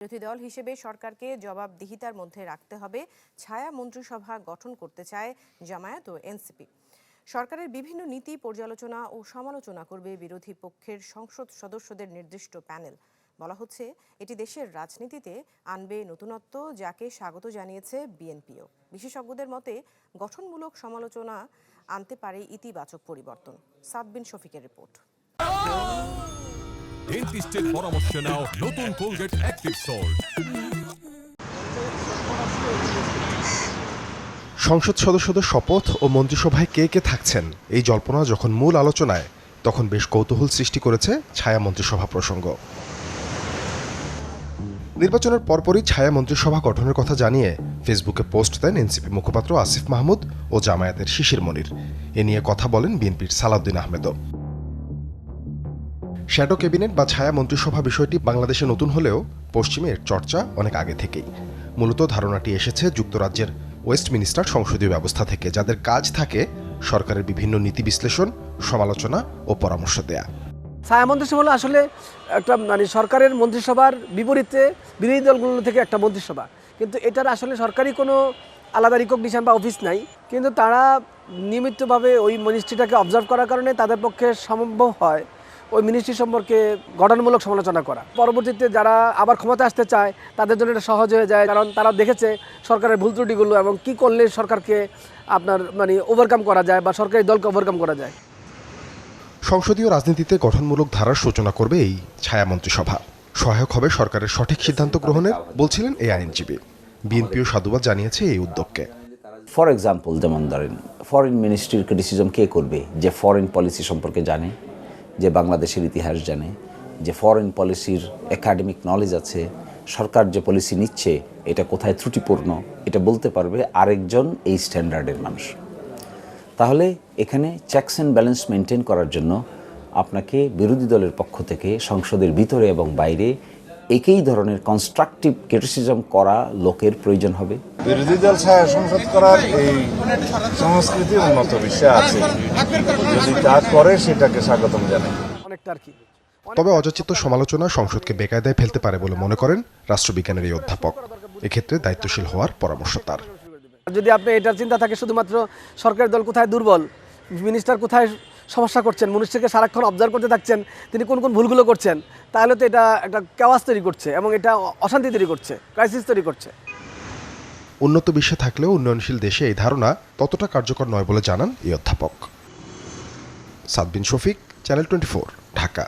বিরোধী দল হিসেবে সরকারকে জবাবদিহিতার মধ্যে রাখতে হবে। ছায়া মন্ত্রিসভা গঠন করতে চায় জামায়াত ও এনসিপি। সরকারের বিভিন্ন নীতি পর্যালোচনা ও সমালোচনা করবে বিরোধী পক্ষের সংসদ সদস্যদের নির্দিষ্ট প্যানেল। বলা হচ্ছে এটি দেশের রাজনীতিতে আনবে নতুনত্ব, যাকে স্বাগত জানিয়েছে বিএনপিও। বিশেষজ্ঞদের মতে গঠনমূলক সমালোচনা আনতে পারে ইতিবাচক পরিবর্তন। সাদবিন শফিকের রিপোর্ট। ডেন্টিস্টের পরামর্শ নাও নতুন কোলগেট অ্যাক্টিভ সল্ট। সংসদ সদস্যদের শপথ ও মন্ত্রিসভায় কে কে থাকছেন, এই জল্পনা যখন মূল আলোচনায়, তখন বেশ কৌতূহল সৃষ্টি করেছে ছায়া মন্ত্রিসভা প্রসঙ্গ। নির্বাচনের পরপরই ছায়া মন্ত্রিসভা গঠনের কথা জানিয়ে ফেসবুকে পোস্ট দেন এনসিপি মুখপাত্র আসিফ মাহমুদ ও জামায়াতের শিশির মনির। এ নিয়ে কথা বলেন বিএনপির সালাউদ্দিন আহমেদও। শ্যাডো ক্যাবিনেট বা ছায়া মন্ত্রিসভা বিষয়টি বাংলাদেশে নতুন হলেও পশ্চিমে এর চর্চা অনেক আগে থেকেই। মূলত ধারণাটি এসেছে যুক্তরাজ্যের ওয়েস্টমিনিস্টার সংসদীয় ব্যবস্থা থেকে, যাদের কাজ থাকে সরকারের বিভিন্ন নীতি বিশ্লেষণ, সমালোচনা ও পরামর্শ দেয়া। ছায়া মন্ত্রিসভা হলো আসলে একটা সরকারের মন্ত্রিসভার বিপরীতে বিরোধী দলগুলো থেকে একটা মন্ত্রিসভা, কিন্তু এটার আসলে সরকারি কোনো আলাদা রিকগনিশন বা অফিস নাই, কিন্তু তারা নিয়মিতভাবে ওই মিনিস্ট্রিটাকে অবজার্ভ করার কারণে তাদের পক্ষে সম্ভব হয় ওই মিনিস্ট্রি সম্পর্কে গঠনমূলক সমালোচনা করা। পরবর্তীতে যারা আবার ক্ষমতা আসতে চায় তাদের জন্য এটা সহজ হয়ে যায়, কারণ তারা দেখেছে সরকারের ভুল ত্রুটিগুলো এবং কি করলে সরকারকে ওভারকাম করা যায় বা সরকারি দলকে ওভারকাম করা যায়। সংসদীয় রাজনীতিতে গঠনমূলক ধারার সূচনা করবে এই ছায়া মন্ত্রিসভা। সহায়ক হবে সরকারের সঠিক সিদ্ধান্ত গ্রহণের, বলছিলেন এই আইনজীবী। বিএনপিও সাধুবাদ জানিয়েছে এই উদ্যোগকে। ফর এক্সাম্পল, যেমন ধরেন ফরেন মিনিস্ট্রির ডিসিশন কে করবে, যে ফরেন পলিসি সম্পর্কে জানে, যে বাংলাদেশের ইতিহাস জানে, যে ফরেন পলিসির একাডেমিক নলেজ আছে, সরকার যে পলিসি নিচ্ছে এটা কোথায় ত্রুটিপূর্ণ এটা বলতে পারবে আরেকজন এই স্ট্যান্ডার্ডের মানুষ। তাহলে এখানে চেকস অ্যান্ড ব্যালেন্স মেনটেন করার জন্য আপনাকে বিরোধী দলের পক্ষ থেকে সংসদের ভিতরে এবং বাইরে একই ধরনের কনস্ট্রাকটিভ ক্রিটিসিজম করা লোকের প্রয়োজন হবে। বিরোধী দল ছায়া সংসদ করার এই সংস্কৃতি উন্নত বিশ্বে আছে, যদি তা করে সেটাকে স্বাগতম জানাই। তবে অযাচিত সমালোচনা সংসদকে বেকায়দায় ফেলতে পারে বলে মনে করেন রাষ্ট্রবিজ্ঞানের এই অধ্যাপক। এক্ষেত্রে দায়িত্বশীল হওয়ার পরামর্শ তার। যদি আপনি এটার চিন্তা থাকে শুধুমাত্র সরকারের দল কোথায় দুর্বল, মিনিস্টার কোথায় সমস্যা করছেন, মিনিস্টারকে সারাক্ষণ অবজার্ভ করতে থাকছেন তিনি কোন কোন ভুলগুলো করছেন, তাহলে তো এটা একটা কেওয়াস তৈরি করছে এবং এটা অশান্তি তৈরি করছে, ক্রাইসিস তৈরি করছে। উন্নত বিশ্বে থাকলেও উন্নয়নশীল দেশে এই ধারণা ততটা কার্যকর নয় বলে জানান এই অধ্যাপক। সাদবিন শফিক, চ্যানেল 24, ঢাকা।